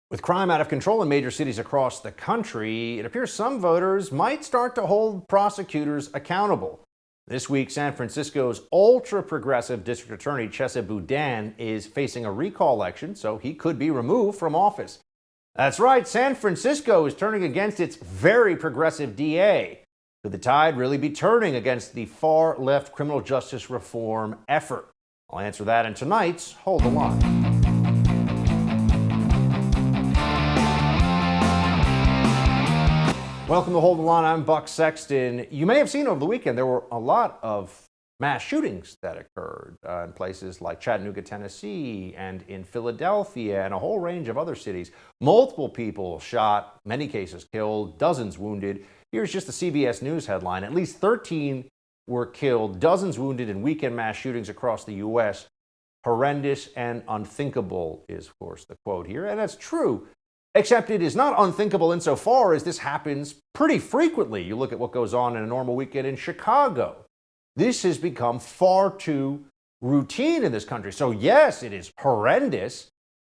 With crime out of control in major cities across the country, it appears some voters might start to hold prosecutors accountable. This week, San Francisco's ultra-progressive district attorney, Chesa Boudin, is facing a recall election, so he could be removed from office. That's right, San Francisco is turning against its very progressive DA. Could the tide really be turning against the far-left criminal justice reform effort? I'll answer that in tonight's Hold the Line. Welcome to Hold the Line. I'm Buck Sexton. You may have seen over the weekend there were a lot of mass shootings that occurred in places like Chattanooga, Tennessee, and in Philadelphia, and a whole range of other cities. Multiple people shot, many cases killed, dozens wounded. Here's just the CBS News headline. At least 13 were killed, dozens wounded in weekend mass shootings across the U.S. Horrendous and unthinkable is, of course, the quote here. And that's true. Except it is not unthinkable insofar as this happens pretty frequently. You look at what goes on in a normal weekend in Chicago. This has become far too routine in this country. So yes, it is horrendous,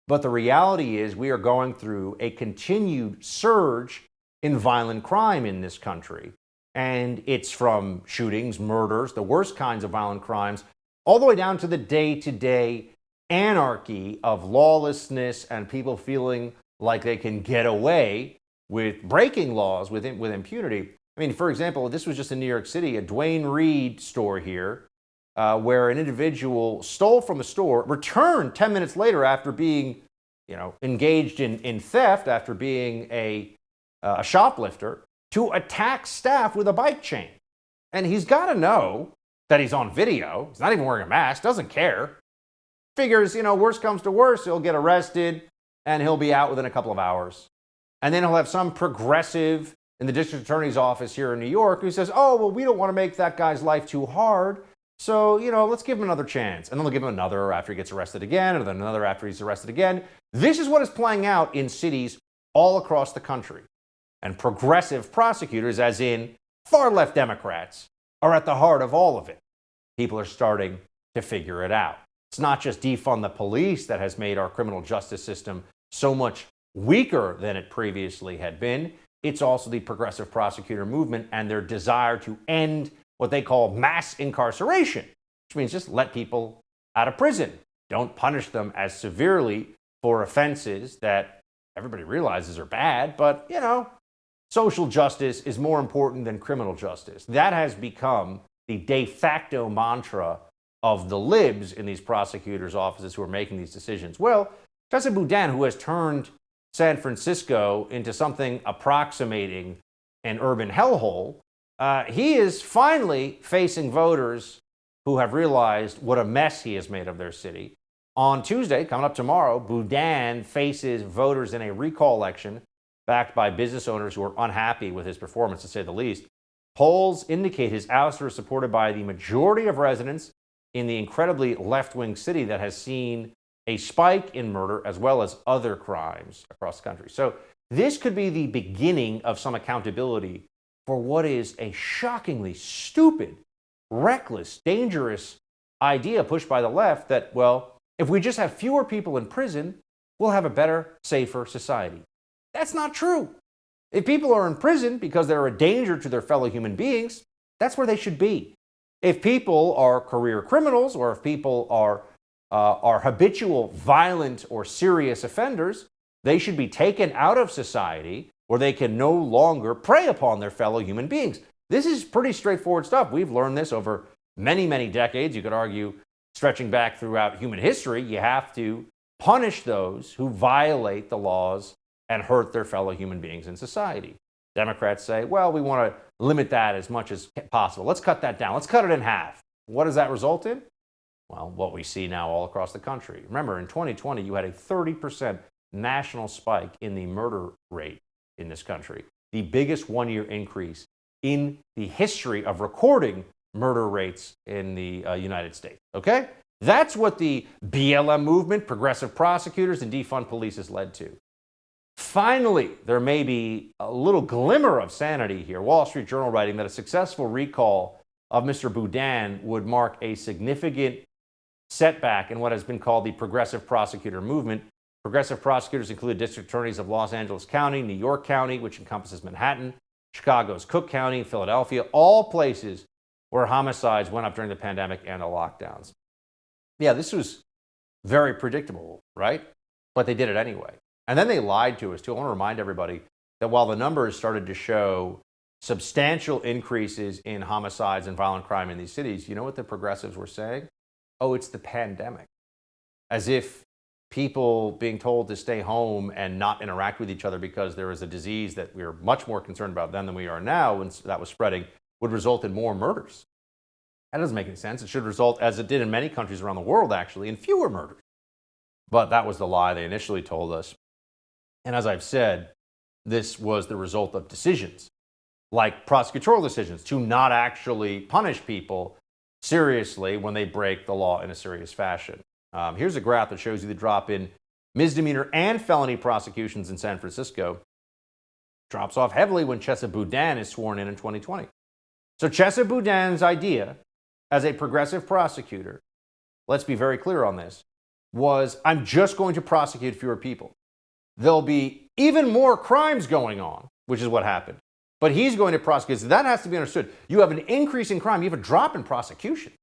but the reality is we are going through a continued surge in violent crime in this country. And it's from shootings, murders, the worst kinds of violent crimes, all the way down to the day-to-day anarchy of lawlessness and people feeling like they can get away with breaking laws with impunity. I mean, for example, this was just in New York City, a Dwayne Reed store here, where an individual stole from the store, returned 10 minutes later after being, engaged in theft, after being a shoplifter, to attack staff with a bike chain. And he's got to know that he's on video. He's not even wearing a mask, doesn't care. Figures, worst comes to worst, he'll get arrested, and he'll be out within a couple of hours. And then he'll have some progressive in the district attorney's office here in New York who says, oh, well, we don't want to make that guy's life too hard. So, let's give him another chance. And then they'll give him another after he gets arrested again, and then another after he's arrested again. This is what is playing out in cities all across the country. And progressive prosecutors, as in far-left Democrats, are at the heart of all of it. People are starting to figure it out. It's not just defund the police that has made our criminal justice system so much weaker than it previously had been. It's also the progressive prosecutor movement and their desire to end what they call mass incarceration, which means just let people out of prison. Don't punish them as severely for offenses that everybody realizes are bad, but, social justice is more important than criminal justice. That has become the de facto mantra of the libs in these prosecutors' offices who are making these decisions. Well, Chesa Boudin, who has turned San Francisco into something approximating an urban hellhole, he is finally facing voters who have realized what a mess he has made of their city. On Tuesday, coming up tomorrow, Boudin faces voters in a recall election backed by business owners who are unhappy with his performance, to say the least. Polls indicate his ouster is supported by the majority of residents in the incredibly left-wing city that has seen a spike in murder as well as other crimes across the country. So this could be the beginning of some accountability for what is a shockingly stupid, reckless, dangerous idea pushed by the left that, well, if we just have fewer people in prison, we'll have a better, safer society. That's not true. If people are in prison because they're a danger to their fellow human beings, that's where they should be. If people are career criminals, or if people are habitual, violent, or serious offenders, they should be taken out of society where they can no longer prey upon their fellow human beings. This is pretty straightforward stuff. We've learned this over many, many decades. You could argue, stretching back throughout human history, you have to punish those who violate the laws and hurt their fellow human beings in society. Democrats say, well, we want to limit that as much as possible. Let's cut that down. Let's cut it in half. What does that result in? Well, what we see now all across the country. Remember, in 2020, you had a 30% national spike in the murder rate in this country, the biggest one-year increase in the history of recording murder rates in the United States. Okay? That's what the BLM movement, progressive prosecutors, and defund police has led to. Finally, there may be a little glimmer of sanity here. Wall Street Journal writing that a successful recall of Mr. Boudin would mark a significant setback in what has been called the progressive prosecutor movement. Progressive prosecutors include district attorneys of Los Angeles County, New York County, which encompasses Manhattan, Chicago's Cook County, Philadelphia, all places where homicides went up during the pandemic and the lockdowns. Yeah, this was very predictable, right? But they did it anyway. And then they lied to us too. I want to remind everybody that while the numbers started to show substantial increases in homicides and violent crime in these cities, you know what the progressives were saying? Oh, it's the pandemic. As if people being told to stay home and not interact with each other because there is a disease that we are much more concerned about then than we are now, and that was spreading, would result in more murders. That doesn't make any sense. It should result, as it did in many countries around the world actually, in fewer murders. But that was the lie they initially told us. And as I've said, this was the result of decisions, like prosecutorial decisions, to not actually punish people seriously when they break the law in a serious fashion. Here's a graph that shows you the drop in misdemeanor and felony prosecutions in San Francisco. Drops off heavily when Chesa Boudin is sworn in 2020. So Chesa Boudin's idea as a progressive prosecutor, let's be very clear on this, was I'm just going to prosecute fewer people. There'll be even more crimes going on, which is what happened. But he's going to prosecute. So that has to be understood. You have an increase in crime, you have a drop in prosecution.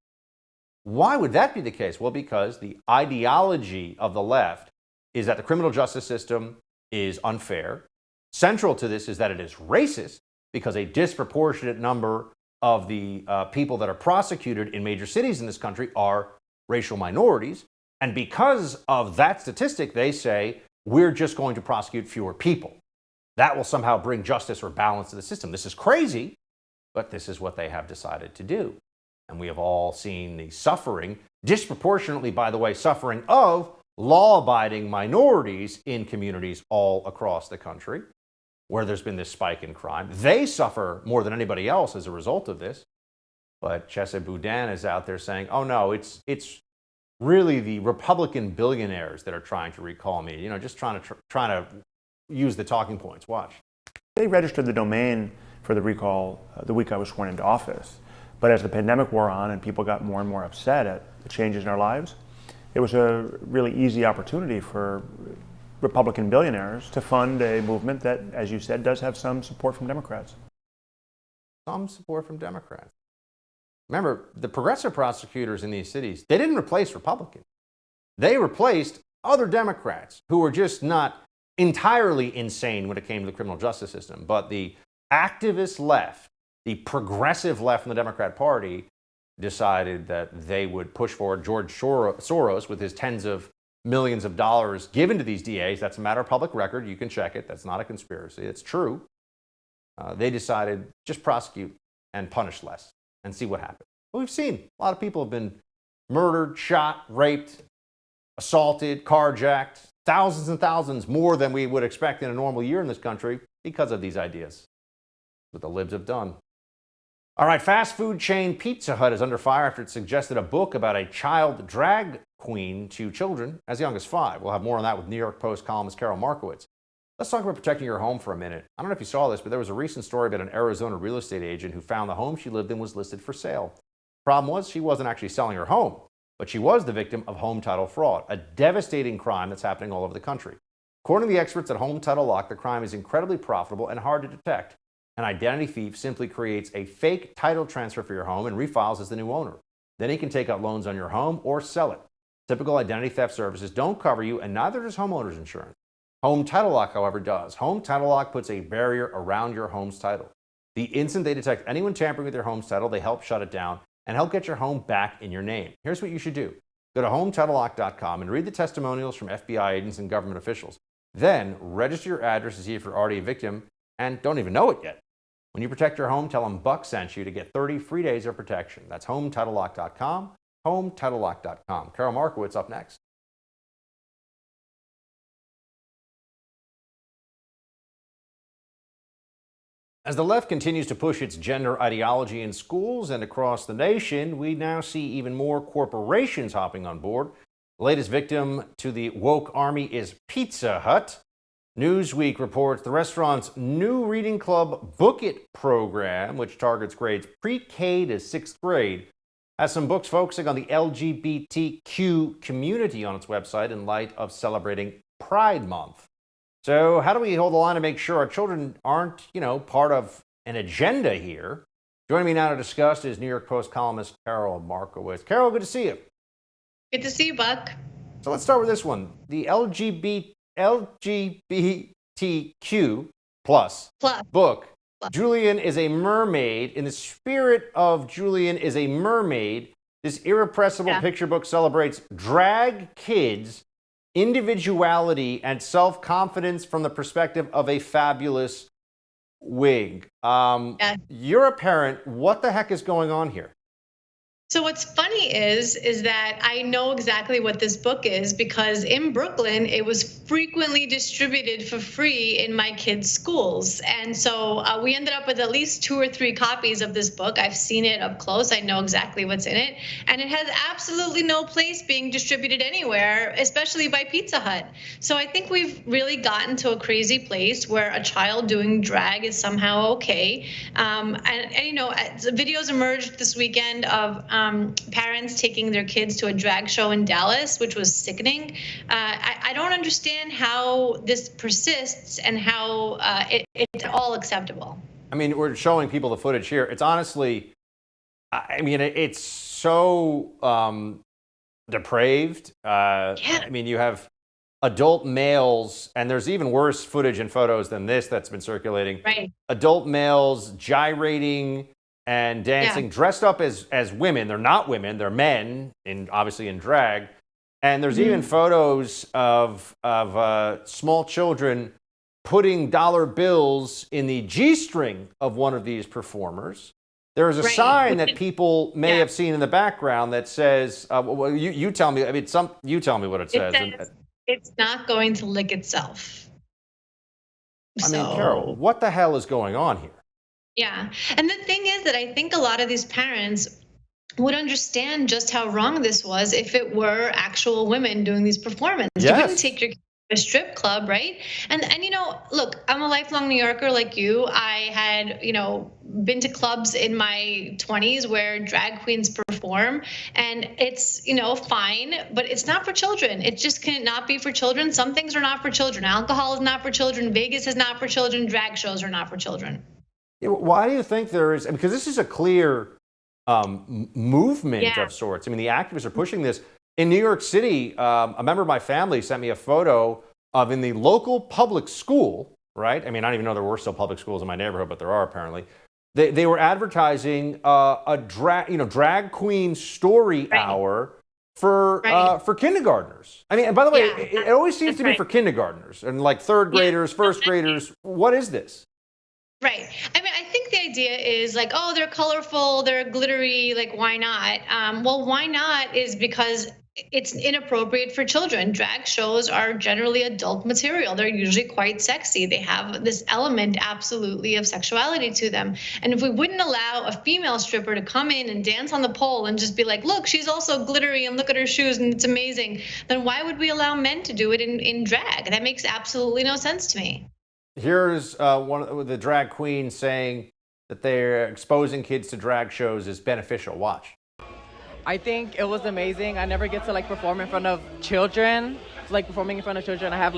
Why would that be the case? Well, because the ideology of the left is that the criminal justice system is unfair. Central to this is that it is racist because a disproportionate number of the people that are prosecuted in major cities in this country are racial minorities. And because of that statistic, they say, we're just going to prosecute fewer people. That will somehow bring justice or balance to the system. This is crazy, but this is what they have decided to do. And we have all seen the suffering, disproportionately, by the way, suffering of law-abiding minorities in communities all across the country, where there's been this spike in crime. They suffer more than anybody else as a result of this. But Chesa Boudin is out there saying, oh no, it's really the Republican billionaires that are trying to recall me, you know, just trying to use the talking points. Watch. They registered the domain for the recall the week I was sworn into office. But as the pandemic wore on and people got more and more upset at the changes in our lives, it was a really easy opportunity for Republican billionaires to fund a movement that, as you said, does have some support from Democrats. Some support from Democrats. Remember, the progressive prosecutors in these cities, they didn't replace Republicans. They replaced other Democrats who were just not entirely insane when it came to the criminal justice system. But the activist left, the progressive left from the Democrat Party, decided that they would push forward George Soros with his tens of millions of dollars given to these DAs. That's a matter of public record. You can check it. That's not a conspiracy. It's true. They decided just prosecute and punish less and see what happens. Well, we've seen a lot of people have been murdered, shot, raped, assaulted, carjacked, thousands and thousands more than we would expect in a normal year in this country because of these ideas. What the libs have done. All right, fast food chain Pizza Hut is under fire after it suggested a book about a child drag queen to children as young as 5. We'll have more on that with New York Post columnist Carol Markowitz. Let's talk about protecting your home for a minute. I don't know if you saw this, but there was a recent story about an Arizona real estate agent who found the home she lived in was listed for sale. Problem was, she wasn't actually selling her home, but she was the victim of home title fraud, a devastating crime that's happening all over the country. According to the experts at Home Title Lock, the crime is incredibly profitable and hard to detect. An identity thief simply creates a fake title transfer for your home and refiles as the new owner. Then he can take out loans on your home or sell it. Typical identity theft services don't cover you, and neither does homeowners insurance. Home Title Lock, however, does. Home Title Lock puts a barrier around your home's title. The instant they detect anyone tampering with your home's title, they help shut it down and help get your home back in your name. Here's what you should do. Go to HometitleLock.com and read the testimonials from FBI agents and government officials. Then register your address to see if you're already a victim and don't even know it yet. When you protect your home, tell them Buck sent you to get 30 free days of protection. That's HometitleLock.com, HometitleLock.com. Carol Markowitz up next. As the left continues to push its gender ideology in schools and across the nation, we now see even more corporations hopping on board. The latest victim to the woke army is Pizza Hut. Newsweek reports the restaurant's new reading club Book It program, which targets grades pre-K to 6th grade, has some books focusing on the LGBTQ community on its website in light of celebrating Pride Month. So how do we hold the line to make sure our children aren't, part of an agenda here? Joining me now to discuss is New York Post columnist Carol Markowitz. Carol, good to see you. Good to see you, Buck. So let's start with this one. The LGBTQ plus book, Julian is a Mermaid. In the spirit of Julian is a Mermaid, this irrepressible picture book celebrates drag kids' individuality and self-confidence from the perspective of a fabulous wig. You're a parent. What the heck is going on here? So what's funny is that I know exactly what this book is because in Brooklyn, it was frequently distributed for free in my kids' schools. And so we ended up with at least 2 or 3 copies of this book. I've seen it up close. I know exactly what's in it. And it has absolutely no place being distributed anywhere, especially by Pizza Hut. So I think we've really gotten to a crazy place where a child doing drag is somehow okay. And videos emerged this weekend of parents taking their kids to a drag show in Dallas, which was sickening. I don't understand how this persists and how it's all acceptable. I mean, we're showing people the footage here. It's honestly, it's so depraved. I mean, you have adult males, and there's even worse footage and photos than this that's been circulating. Right. Adult males gyrating and dancing, dressed up as women. They're not women, they're men, obviously in drag. And there's even photos of small children putting dollar bills in the G-string of one of these performers. There's a sign that people may have seen in the background that says, you tell me, you tell me what it says. It's not going to lick itself. I mean, Carol, what the hell is going on here? Yeah. And the thing is that I think a lot of these parents would understand just how wrong this was if it were actual women doing these performances. Yes. You wouldn't take your kid to a strip club, right? And look, I'm a lifelong New Yorker like you. I had, been to clubs in my 20s where drag queens perform, and it's, fine, but it's not for children. It just cannot be for children. Some things are not for children. Alcohol is not for children. Vegas is not for children. Drag shows are not for children. Why do you think there is? Because this is a clear movement of sorts. I mean, the activists are pushing this. In New York City, a member of my family sent me a photo of in the local public school, right? I mean, I don't even know there were still public schools in my neighborhood, but there are apparently. They were advertising a drag queen story hour for kindergartens. I mean, and by the way, it always seems to be for kindergartners and like third graders, first graders. What is this? Right. I mean, I think the idea is like, oh, they're colorful, they're glittery, like, why not? Well, why not is because it's inappropriate for children. Drag shows are generally adult material. They're usually quite sexy. They have this element absolutely of sexuality to them. And if we wouldn't allow a female stripper to come in and dance on the pole and just be like, look, she's also glittery and look at her shoes and it's amazing, then why would we allow men to do it in drag? That makes absolutely no sense to me. Here's one of the drag queens saying that they're exposing kids to drag shows is beneficial. Watch. I think it was amazing. I never get to perform in front of children. Performing in front of children, I have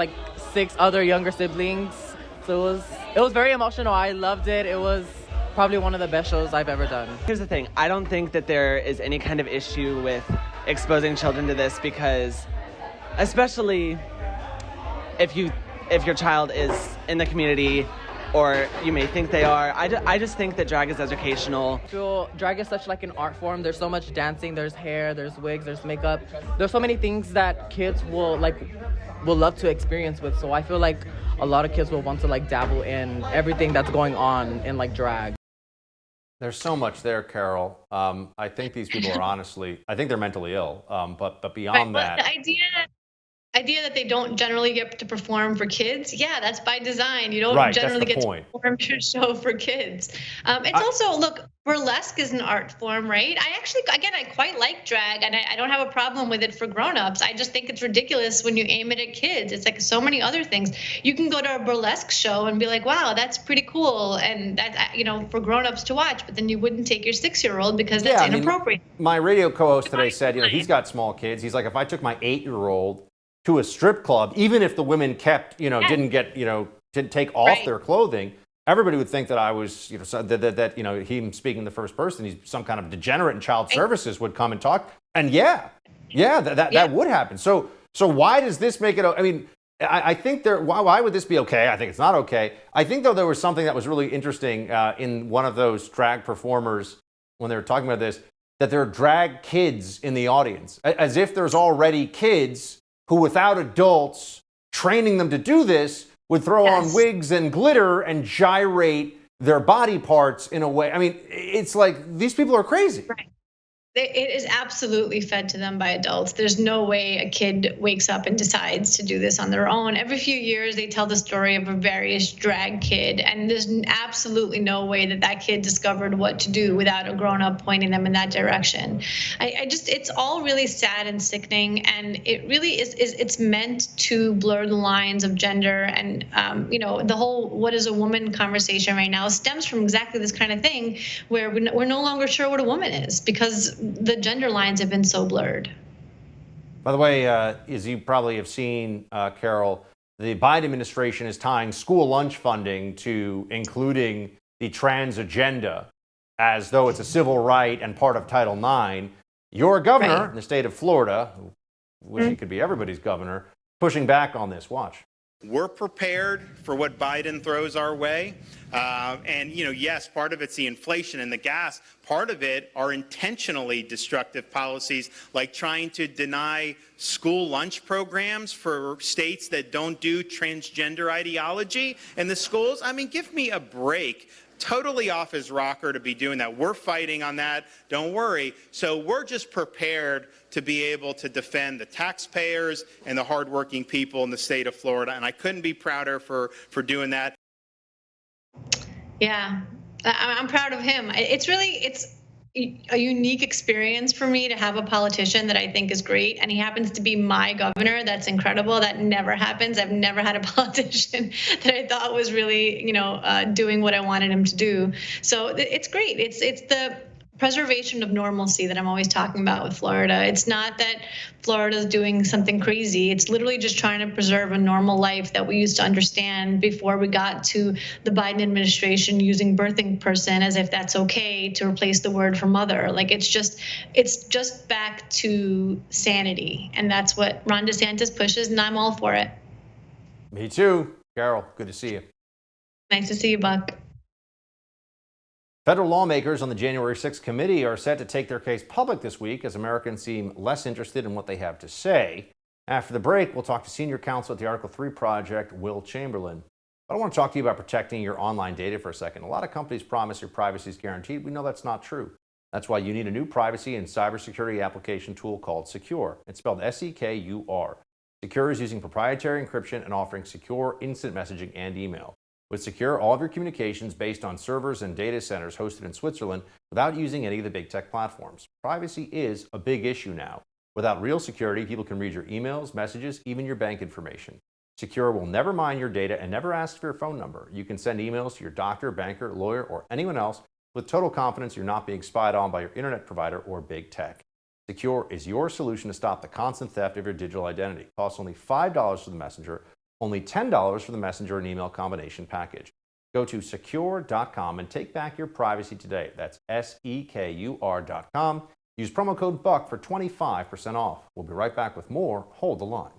6 other younger siblings. So it was very emotional. I loved it. It was probably one of the best shows I've ever done. Here's the thing. I don't think that there is any kind of issue with exposing children to this because, especially if your child is in the community or you may think they are. I just think that drag is educational. I feel drag is such an art form. There's so much dancing, there's hair, there's wigs, there's makeup. There's so many things that kids will love to experience with. So I feel like a lot of kids will want to dabble in everything that's going on in drag. There's so much there, Carol. I think these people are I think they're mentally ill. But beyond that. The idea that they don't generally get to perform for kids, that's by design. You don't generally get to perform your show for kids. It's also, look, burlesque is an art form, right? I quite like drag, and I don't have a problem with it for grown-ups. I just think it's ridiculous when you aim it at kids. It's like so many other things. You can go to a burlesque show and be like, wow, that's pretty cool, and that's, for grown-ups to watch, but then you wouldn't take your 6-year-old because that's inappropriate. My radio co-host today said, he's got small kids. He's like, if I took my 8-year-old to a strip club, even if the women kept, didn't get, didn't take off their clothing, everybody would think that I was, him speaking in the first person, he's some kind of degenerate in child services would come and talk. And that would happen. So why does this make it? I mean, I think why would this be okay? I think it's not okay. I think, though, there was something that was really interesting in one of those drag performers when they were talking about this, that there are drag kids in the audience, as if there's already kids who, without adults training them to do this, would throw on wigs and glitter and gyrate their body parts in a way. I mean, it's like these people are crazy. Right. It is absolutely fed to them by adults. There's no way a kid wakes up and decides to do this on their own. Every few years, they tell the story of a various drag kid, and there's absolutely no way that kid discovered what to do without a grown-up pointing them in that direction. It's all really sad and sickening, and it really it's meant to blur the lines of gender, and the whole "what is a woman" conversation right now stems from exactly this kind of thing, where we're no longer sure what a woman is because the gender lines have been so blurred. By the way, as you probably have seen, Carol, the Biden administration is tying school lunch funding to including the trans agenda as though it's a civil right and part of Title IX. Your governor in the state of Florida, wish he could be everybody's governor, pushing back on this. Watch. We're prepared for what Biden throws our way. Yes, part of it's the inflation and the gas. Part of it are intentionally destructive policies like trying to deny school lunch programs for states that don't do transgender ideology in the schools. I mean, give me a break. Totally off his rocker to be doing that. We're fighting on that. Don't worry. So we're just prepared to be able to defend the taxpayers and the hardworking people in the state of Florida. And I couldn't be prouder for doing that. Yeah, I'm proud of him. It's a unique experience for me to have a politician that I think is great, and he happens to be my governor. That's incredible. That never happens. I've never had a politician that I thought was really, doing what I wanted him to do. So it's great. It's the preservation of normalcy that I'm always talking about with Florida. It's not that Florida's doing something crazy. It's literally just trying to preserve a normal life that we used to understand before we got to the Biden administration using birthing person as if that's okay to replace the word for mother. Like it's just back to sanity. And that's what Ron DeSantis pushes, and I'm all for it. Me too. Carol, good to see you. Nice to see you, Buck. Federal lawmakers on the January 6th committee are set to take their case public this week as Americans seem less interested in what they have to say. After the break, we'll talk to senior counsel at the Article 3 Project, Will Chamberlain. But I want to talk to you about protecting your online data for a second. A lot of companies promise your privacy is guaranteed. We know that's not true. That's why you need a new privacy and cybersecurity application tool called Secure. It's spelled S-E-K-U-R. Secure is using proprietary encryption and offering secure instant messaging and email. With Secure, all of your communications based on servers and data centers hosted in Switzerland without using any of the big tech platforms. Privacy is a big issue now. Without real security, people can read your emails, messages, even your bank information. Secure will never mine your data and never ask for your phone number. You can send emails to your doctor, banker, lawyer, or anyone else with total confidence you're not being spied on by your internet provider or big tech. Secure is your solution to stop the constant theft of your digital identity. It costs only $5 for the messenger, only $10 for the messenger and email combination package. Go to secure.com and take back your privacy today. That's SEKUR.com. Use promo code BUCK for 25% off. We'll be right back with more. Hold the line.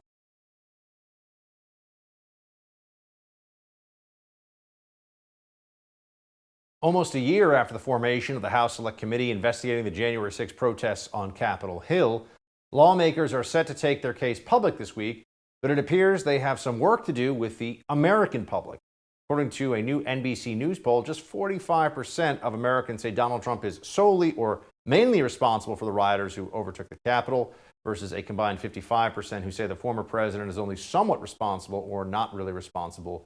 Almost a year after the formation of the House Select Committee investigating the January 6 protests on Capitol Hill, lawmakers are set to take their case public this week, but it appears they have some work to do with the American public. According to a new NBC News poll, just 45% of Americans say Donald Trump is solely or mainly responsible for the rioters who overtook the Capitol, versus a combined 55% who say the former president is only somewhat responsible or not really responsible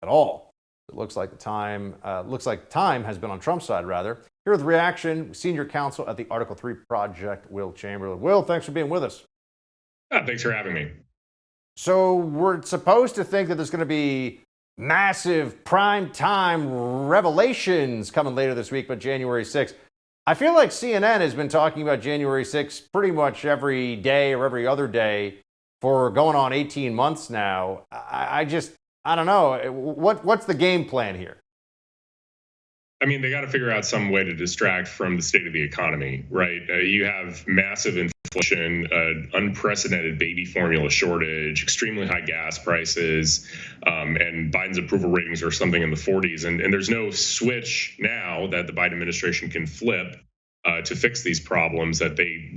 at all. It looks like time has been on Trump's side, rather. Here with the reaction, senior counsel at the Article 3 Project, Will Chamberlain. Will, thanks for being with us. Thanks for having me. So we're supposed to think that there's going to be massive prime time revelations coming later this week, but January 6th. I feel like CNN has been talking about January 6th pretty much every day or every other day for going on 18 months now. I don't know. What's the game plan here? I mean, they got to figure out some way to distract from the state of the economy, right? You have massive inflation, unprecedented baby formula shortage, extremely high gas prices, and Biden's approval ratings are something in the 40s. And there's no switch now that the Biden administration can flip to fix these problems that they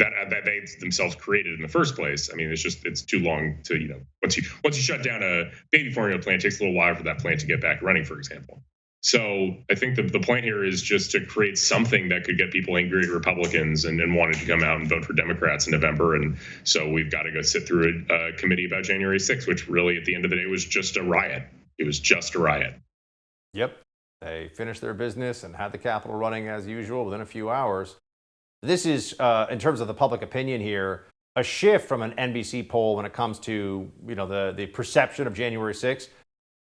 themselves created in the first place. I mean, it's too long to, once you shut down a baby formula plant, it takes a little while for that plant to get back running, for example. So I think the point here is just to create something that could get people angry at Republicans and wanting to come out and vote for Democrats in November. And so we've got to go sit through a committee about January 6th, which really at the end of the day was just a riot. It was just a riot. Yep. They finished their business and had the Capitol running as usual within a few hours. This is, in terms of the public opinion here, a shift from an NBC poll when it comes to, the perception of January 6th.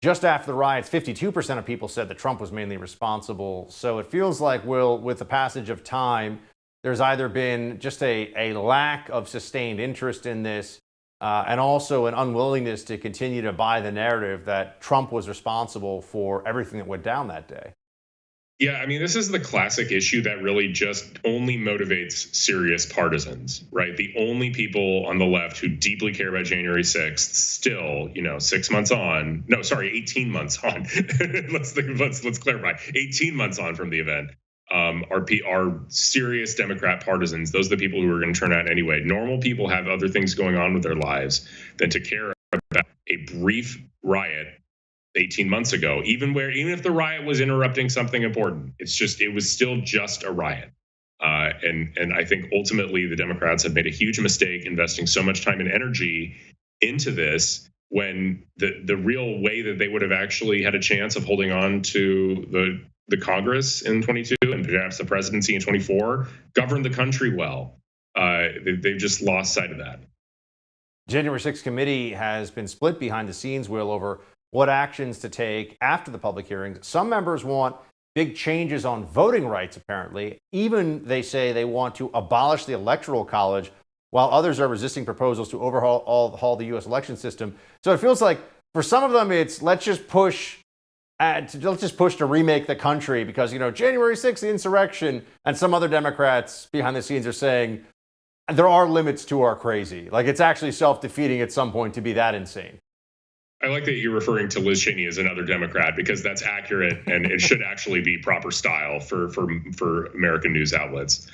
Just after the riots, 52% of people said that Trump was mainly responsible. So it feels like, with the passage of time, there's either been just a lack of sustained interest in this and also an unwillingness to continue to buy the narrative that Trump was responsible for everything that went down that day. Yeah, I mean, this is the classic issue that really just only motivates serious partisans, right? The only people on the left who deeply care about January 6th still, 6 months on, no, sorry, 18 months on. let's clarify. 18 months on from the event are serious Democrat partisans. Those are the people who are going to turn out anyway. Normal people have other things going on with their lives than to care about a brief riot 18 months ago, even if the riot was interrupting something important. It was still just a riot. And I think ultimately the Democrats have made a huge mistake investing so much time and energy into this when the real way that they would have actually had a chance of holding on to the Congress in 22 and perhaps the presidency in 24 governed the country well. They've just lost sight of that. January 6th committee has been split behind the scenes, Will, over what actions to take after the public hearings. Some members want big changes on voting rights, apparently. Even they say they want to abolish the Electoral College, while others are resisting proposals to overhaul the U.S. election system. So it feels like for some of them, it's let's just push to remake the country because, January 6th, the insurrection, and some other Democrats behind the scenes are saying there are limits to our crazy. Like it's actually self-defeating at some point to be that insane. I like that you're referring to Liz Cheney as another Democrat because that's accurate and it should actually be proper style for American news outlets.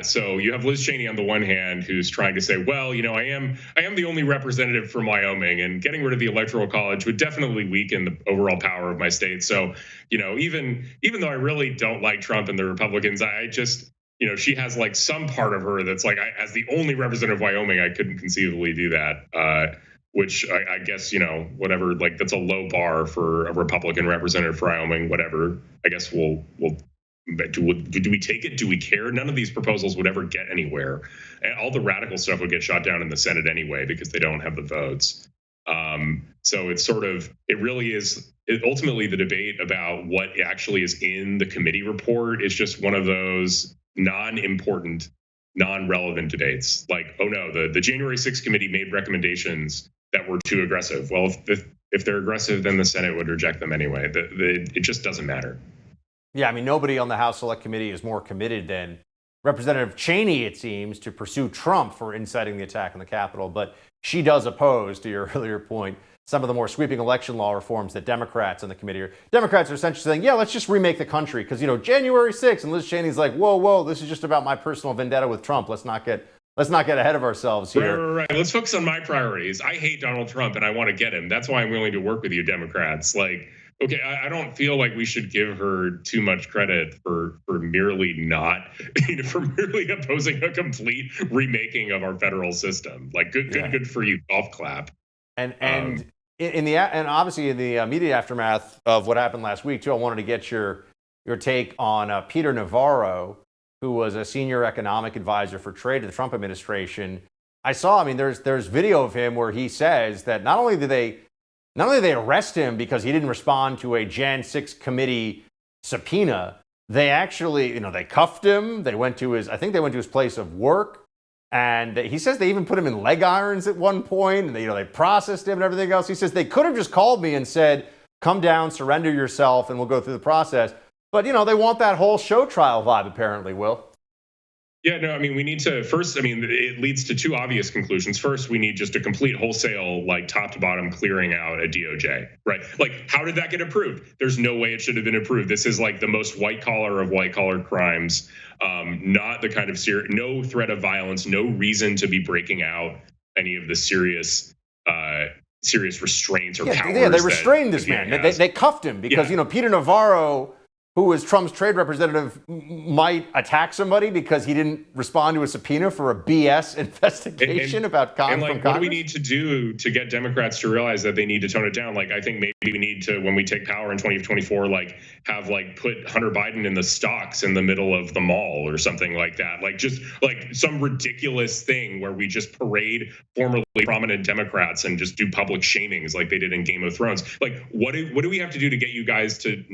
So you have Liz Cheney on the one hand who's trying to say, well, I am the only representative from Wyoming and getting rid of the Electoral College would definitely weaken the overall power of my state. So, even though I really don't like Trump and the Republicans, I just, she has like some part of her that's like, as the only representative of Wyoming, I couldn't conceivably do that. Which I guess, whatever, like that's a low bar for a Republican representative for Wyoming, whatever. I guess we'll do we take it? Do we care? None of these proposals would ever get anywhere. And all the radical stuff would get shot down in the Senate anyway because they don't have the votes. So it's it really is ultimately the debate about what actually is in the committee report is just one of those non-important, non-relevant debates. Like, oh no, the January 6th committee made recommendations that were too aggressive. Well, if they're aggressive, then the Senate would reject them anyway. It just doesn't matter. Yeah, I mean, nobody on the House Select Committee is more committed than Representative Cheney, it seems, to pursue Trump for inciting the attack on the Capitol. But she does oppose, to your earlier point, some of the more sweeping election law reforms that Democrats on the committee are. Democrats are essentially saying, yeah, let's just remake the country because, January 6th. And Liz Cheney's like, whoa, this is just about my personal vendetta with Trump. Let's not get ahead of ourselves here. Right. Let's focus on my priorities. I hate Donald Trump and I want to get him. That's why I'm willing to work with you, Democrats. Like, okay, I don't feel like we should give her too much credit for merely for merely opposing a complete remaking of our federal system. Like, good for you. Golf clap. And obviously in the immediate aftermath of what happened last week too, I wanted to get your take on Peter Navarro, who was a senior economic advisor for trade to the Trump administration. There's video of him where he says that not only did they arrest him because he didn't respond to a Jan 6 committee subpoena, they actually, they cuffed him. They went to his place of work. And he says they even put him in leg irons at one point, and they processed him and everything else. He says they could have just called me and said, come down, surrender yourself, and we'll go through the process. But, they want that whole show trial vibe, apparently, Will. Yeah, no, I mean, we need to first, it leads to two obvious conclusions. First, we need just a complete wholesale, top to bottom clearing out at DOJ, right? How did that get approved? There's no way it should have been approved. This is the most white collar of white collar crimes, not the kind of no threat of violence, no reason to be breaking out any of the serious restraints or powers. Yeah, they restrained this man. They cuffed him because, Peter Navarro, who is Trump's trade representative, might attack somebody because he didn't respond to a subpoena for a BS investigation about Congress. What do we need to do to get Democrats to realize that they need to tone it down? I think maybe we need to, when we take power in 2024, have put Hunter Biden in the stocks in the middle of the mall or something like that. Just some ridiculous thing where we just parade formerly prominent Democrats and just do public shamings like they did in Game of Thrones. What do we have to do to get you guys to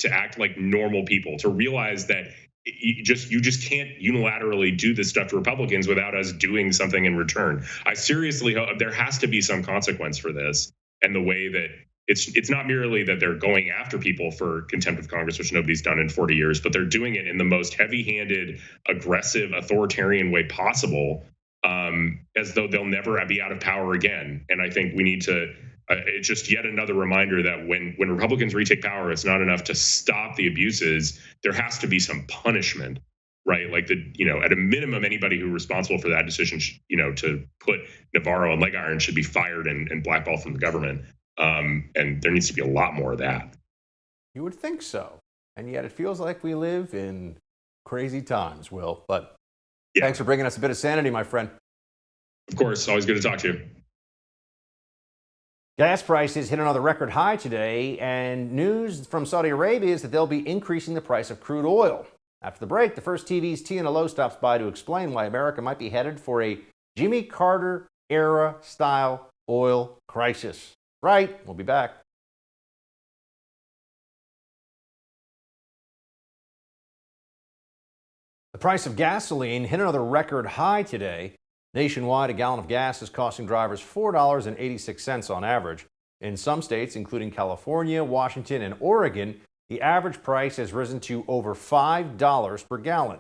act like normal people, to realize that you just can't unilaterally do this stuff to Republicans without us doing something in return? I seriously hope there has to be some consequence for this, and the way that it's not merely that they're going after people for contempt of Congress, which nobody's done in 40 years, but they're doing it in the most heavy-handed, aggressive, authoritarian way possible, as though they'll never be out of power again. And I think we need to it's just yet another reminder that when Republicans retake power, it's not enough to stop the abuses. There has to be some punishment, right? At a minimum, anybody who's responsible for that decision, to put Navarro and leg iron should be fired and blackballed from the government. And there needs to be a lot more of that. You would think so. And yet it feels like we live in crazy times, Will. But thanks for bringing us a bit of sanity, my friend. Of course. Always good to talk to you. Gas prices hit another record high today, and news from Saudi Arabia is that they'll be increasing the price of crude oil. After the break, the first TV's Tina Lowe stops by to explain why America might be headed for a Jimmy Carter-era style oil crisis. Right, we'll be back. The price of gasoline hit another record high today. Nationwide, a gallon of gas is costing drivers $4.86 on average. In some states, including California, Washington, and Oregon, the average price has risen to over $5 per gallon.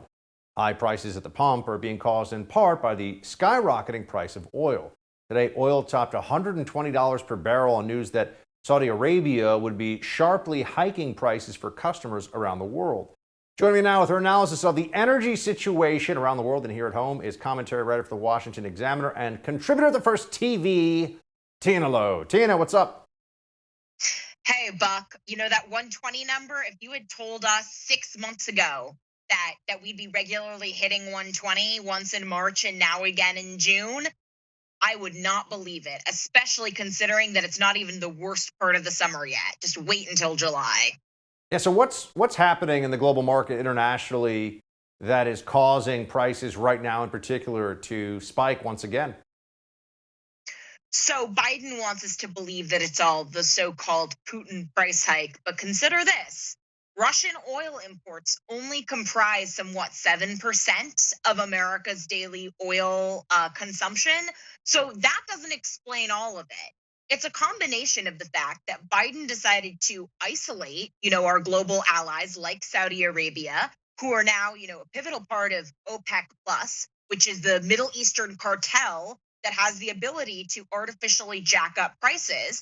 High prices at the pump are being caused in part by the skyrocketing price of oil. Today, oil topped $120 per barrel on news that Saudi Arabia would be sharply hiking prices for customers around the world. Joining me now with her analysis of the energy situation around the world and here at home is commentary writer for the Washington Examiner and contributor to the First TV, Tina Lowe. Tina, what's up? Hey, Buck, that 120 number, if you had told us 6 months ago that we'd be regularly hitting 120 once in March and now again in June, I would not believe it, especially considering that it's not even the worst part of the summer yet. Just wait until July. Yeah, so what's happening in the global market internationally that is causing prices right now in particular to spike once again? So Biden wants us to believe that it's all the so-called Putin price hike, but consider this. Russian oil imports only comprise somewhat 7% of America's daily oil consumption. So that doesn't explain all of it. It's a combination of the fact that Biden decided to isolate, our global allies like Saudi Arabia, who are now, a pivotal part of OPEC Plus, which is the Middle Eastern cartel that has the ability to artificially jack up prices,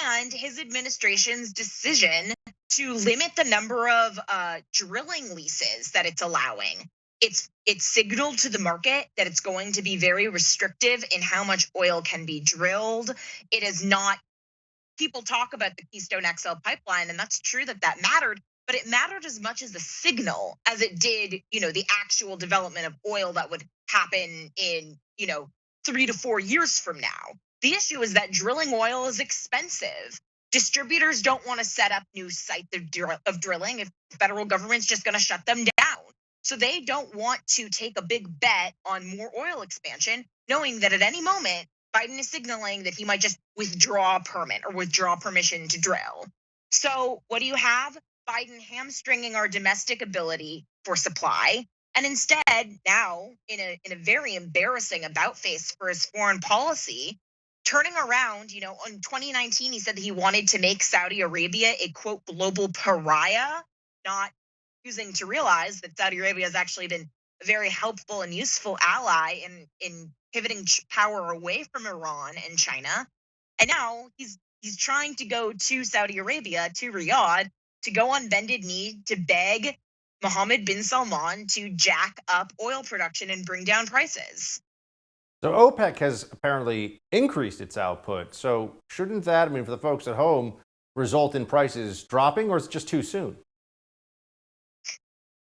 and his administration's decision to limit the number of drilling leases that it's allowing. It's signaled to the market that it's going to be very restrictive in how much oil can be drilled. It is not, people talk about the Keystone XL pipeline, and that's true that mattered, but it mattered as much as the signal as it did, the actual development of oil that would happen in, 3 to 4 years from now. The issue is that drilling oil is expensive. Distributors don't want to set up new sites of drilling if the federal government's just going to shut them down. So they don't want to take a big bet on more oil expansion, knowing that at any moment, Biden is signaling that he might just withdraw a permit or withdraw permission to drill. So what do you have? Biden hamstringing our domestic ability for supply, And instead, now, in a very embarrassing about-face for his foreign policy, turning around, in 2019, he said that he wanted to make Saudi Arabia a, quote, global pariah, not choosing to realize that Saudi Arabia has actually been a very helpful and useful ally in pivoting power away from Iran and China. And now he's trying to go to Saudi Arabia, to Riyadh, to go on bended knee to beg Mohammed bin Salman to jack up oil production and bring down prices. So OPEC has apparently increased its output. So shouldn't that, I mean, for the folks at home, result in prices dropping, or is it just too soon?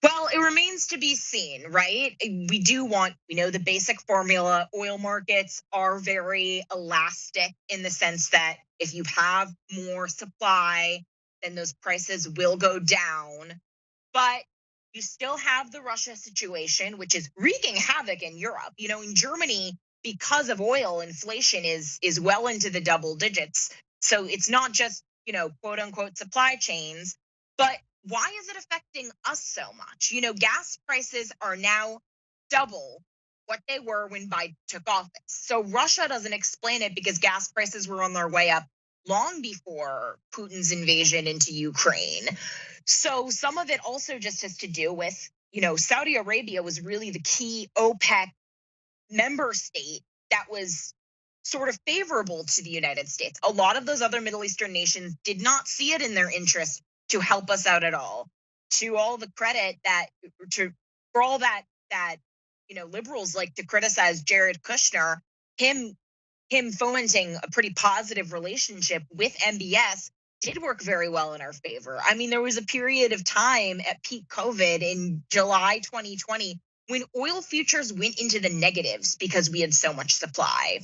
Well, it remains to be seen, right? We know the basic formula. Oil markets are very elastic in the sense that if you have more supply, then those prices will go down. But you still have the Russia situation, which is wreaking havoc in Europe. In Germany, because of oil, inflation is well into the double digits. So it's not just, quote unquote supply chains, but why is it affecting us so much? Gas prices are now double what they were when Biden took office. So Russia doesn't explain it because gas prices were on their way up long before Putin's invasion into Ukraine. So some of it also just has to do with, Saudi Arabia was really the key OPEC member state that was sort of favorable to the United States. A lot of those other Middle Eastern nations did not see it in their interest to help us out at all. To all the credit for all that liberals like to criticize Jared Kushner, him fomenting a pretty positive relationship with MBS did work very well in our favor. I mean, there was a period of time at peak COVID in July 2020 when oil futures went into the negatives because we had so much supply.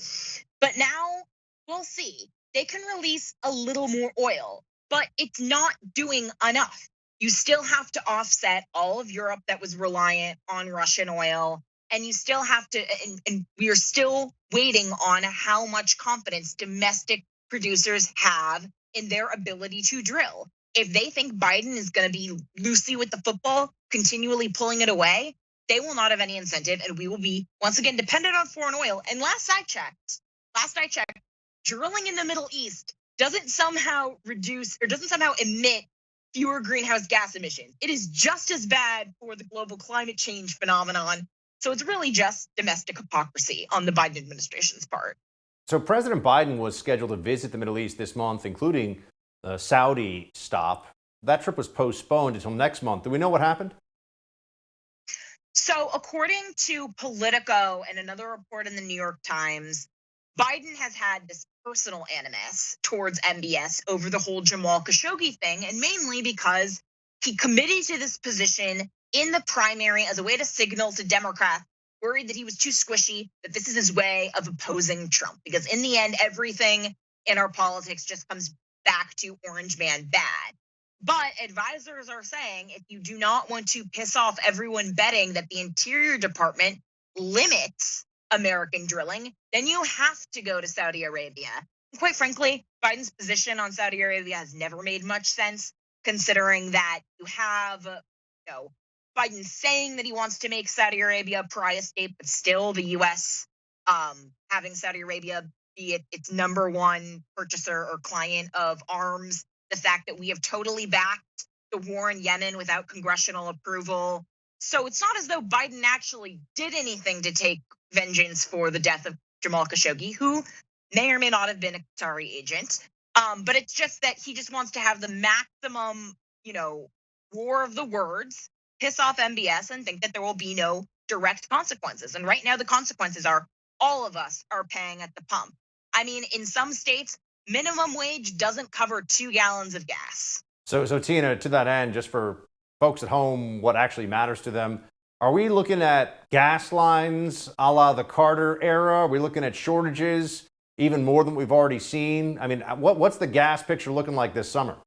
But now we'll see. They can release a little more oil, but it's not doing enough. You still have to offset all of Europe that was reliant on Russian oil. And you still have to, and we are still waiting on how much confidence domestic producers have in their ability to drill. If they think Biden is going to be loosey with the football, continually pulling it away, they will not have any incentive, and we will be once again dependent on foreign oil. And last I checked, drilling in the Middle East doesn't somehow emit fewer greenhouse gas emissions. It is just as bad for the global climate change phenomenon. So it's really just domestic hypocrisy on the Biden administration's part. So President Biden was scheduled to visit the Middle East this month, including the Saudi stop. That trip was postponed until next month. Do we know what happened? So according to Politico and another report in the New York Times, Biden has had this personal animus towards MBS over the whole Jamal Khashoggi thing, and mainly because he committed to this position in the primary as a way to signal to Democrats worried that he was too squishy, that this is his way of opposing Trump. Because in the end, everything in our politics just comes back to orange man bad. But advisors are saying if you do not want to piss off everyone betting that the Interior Department limits American drilling, then you have to go to Saudi Arabia. And quite frankly, Biden's position on Saudi Arabia has never made much sense, considering that you have, Biden saying that he wants to make Saudi Arabia a pariah state, but still the U.S. Having Saudi Arabia be its number one purchaser or client of arms. The fact that we have totally backed the war in Yemen without congressional approval. So it's not as though Biden actually did anything to take vengeance for the death of Jamal Khashoggi, who may or may not have been a Qatari agent. But it's just that he just wants to have the maximum, war of the words, piss off MBS and think that there will be no direct consequences. And right now the consequences are all of us are paying at the pump. I mean, in some states, minimum wage doesn't cover 2 gallons of gas. So Tina, to that end, just for folks at home, what actually matters to them, are we looking at gas lines a la the Carter era? Are we looking at shortages even more than we've already seen? I mean, what's the gas picture looking like this summer?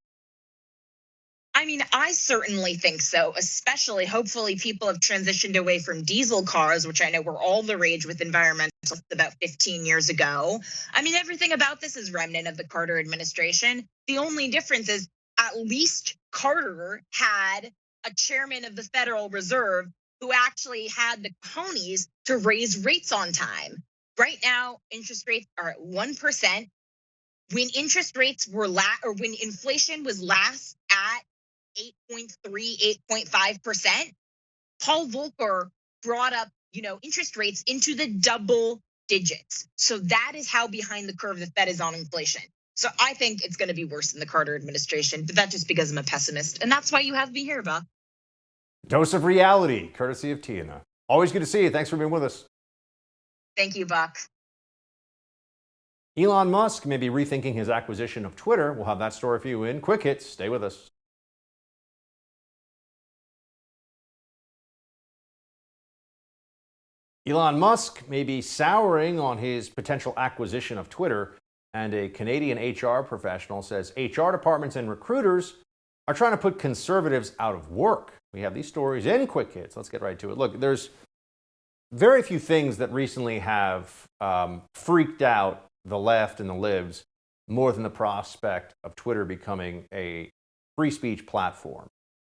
I mean, I certainly think so, especially hopefully people have transitioned away from diesel cars, which I know were all the rage with environmentalists about 15 years ago. I mean, everything about this is remnant of the Carter administration. The only difference is at least Carter had a chairman of the Federal Reserve who actually had the cojones to raise rates on time. Right now, interest rates are at 1%. When interest rates were when inflation was last at 8.3, 8.5%, Paul Volcker brought up, interest rates into the double digits. So that is how behind the curve the Fed is on inflation. So I think it's going to be worse than the Carter administration, but that's just because I'm a pessimist. And that's why you have me here, Buck. Dose of reality, courtesy of Tina. Always good to see you. Thanks for being with us. Thank you, Buck. Elon Musk may be rethinking his acquisition of Twitter. We'll have that story for you in Quick Hits. Stay with us. Elon Musk may be souring on his potential acquisition of Twitter, and a Canadian HR professional says HR departments and recruiters are trying to put conservatives out of work. We have these stories in Quick Hits. Let's get right to it. Look, there's very few things that recently have freaked out the left and the libs more than the prospect of Twitter becoming a free speech platform,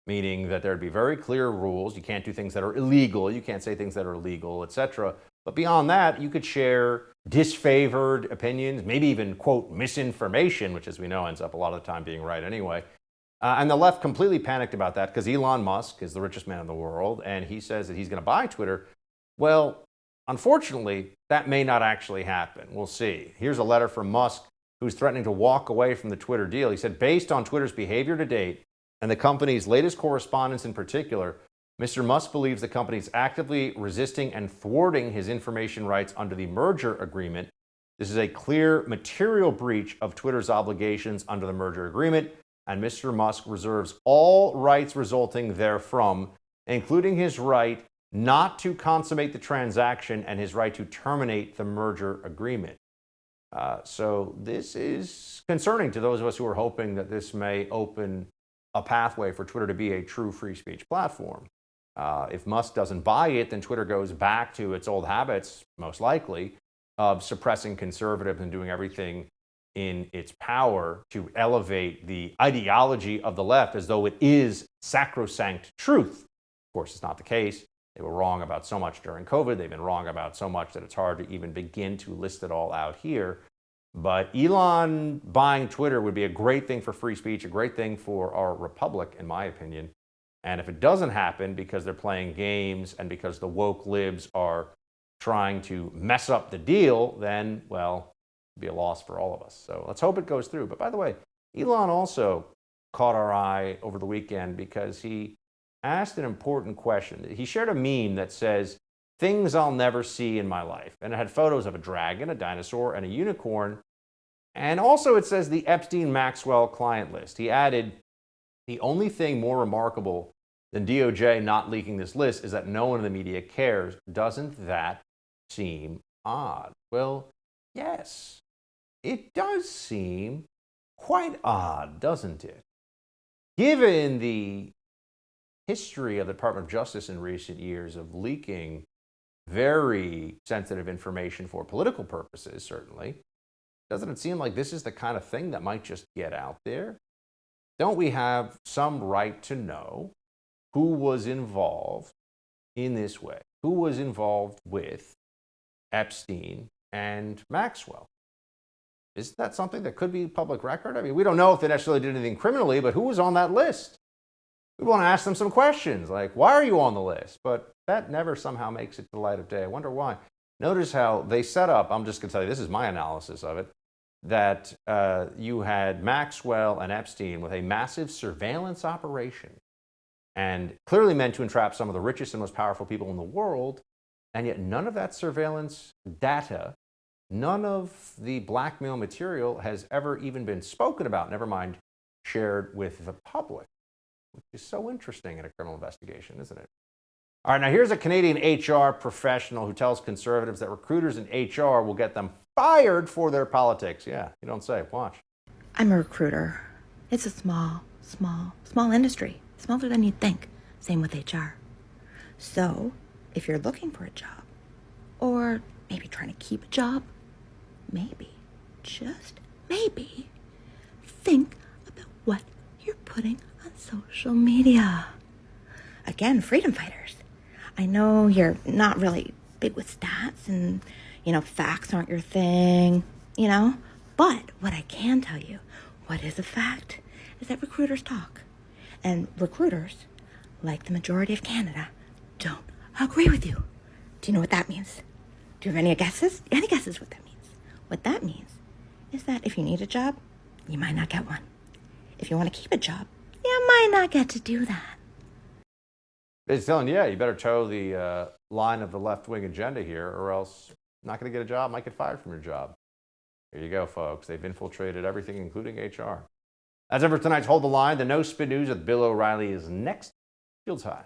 meaning that there'd be very clear rules. You can't do things that are illegal. You can't say things that are illegal, etc. But beyond that, you could share disfavored opinions, maybe even, quote, misinformation, which, as we know, ends up a lot of the time being right anyway. And the left completely panicked about that because Elon Musk is the richest man in the world, and he says that he's going to buy Twitter. Well, unfortunately, that may not actually happen. We'll see. Here's a letter from Musk, who's threatening to walk away from the Twitter deal. He said, based on Twitter's behavior to date and the company's latest correspondence in particular, Mr. Musk believes the company is actively resisting and thwarting his information rights under the merger agreement. This is a clear material breach of Twitter's obligations under the merger agreement, and Mr. Musk reserves all rights resulting therefrom, including his right not to consummate the transaction and his right to terminate the merger agreement. So this is concerning to those of us who are hoping that this may open a pathway for Twitter to be a true free speech platform. If Musk doesn't buy it, then Twitter goes back to its old habits, most likely, of suppressing conservatives and doing everything in its power to elevate the ideology of the left as though it is sacrosanct truth. Of course, it's not the case. They were wrong about so much during COVID. They've been wrong about so much that it's hard to even begin to list it all out here. But Elon buying Twitter would be a great thing for free speech, a great thing for our republic, in my opinion. And if it doesn't happen because they're playing games and because the woke libs are trying to mess up the deal, then, well, it'll be a loss for all of us. So let's hope it goes through. But by the way, Elon also caught our eye over the weekend because he asked an important question. He shared a meme that says, things I'll never see in my life. And it had photos of a dragon, a dinosaur, and a unicorn. And also it says the Epstein-Maxwell client list. He added, the only thing more remarkable than DOJ not leaking this list is that no one in the media cares. Doesn't that seem odd? Well, yes, it does seem quite odd, doesn't it? Given the history of the Department of Justice in recent years of leaking very sensitive information for political purposes, certainly, doesn't it seem like this is the kind of thing that might just get out there? Don't we have some right to know who was involved in this way? Who was involved with Epstein and Maxwell? Isn't that something that could be public record? I mean, we don't know if they necessarily did anything criminally, but who was on that list? We want to ask them some questions like, why are you on the list? But that never somehow makes it to the light of day. I wonder why. Notice how they set up, I'm just going to tell you, this is my analysis of it, that you had Maxwell and Epstein with a massive surveillance operation and clearly meant to entrap some of the richest and most powerful people in the world, and yet none of that surveillance data, none of the blackmail material has ever even been spoken about, never mind shared with the public, which is so interesting in a criminal investigation, isn't it? All right, now here's a Canadian HR professional who tells conservatives that recruiters in HR will get them fired for their politics. Yeah, you don't say. Watch. I'm a recruiter. It's a small industry. Smaller than you'd think. Same with HR. So, if you're looking for a job, or maybe trying to keep a job, maybe, just maybe, think about what you're putting on social media. Again, freedom fighters. I know you're not really big with stats and, facts aren't your thing, But what I can tell you, what is a fact, is that recruiters talk. And recruiters, like the majority of Canada, don't agree with you. Do you know what that means? Do you have any guesses? Any guesses what that means? What that means is that if you need a job, you might not get one. If you want to keep a job, you might not get to do that. It's telling you, yeah, you better toe the line of the left-wing agenda here, or else you're not going to get a job, might get fired from your job. Here you go, folks. They've infiltrated everything, including HR. As ever, tonight's Hold the Line. The No Spin News with Bill O'Reilly is next. Fields High.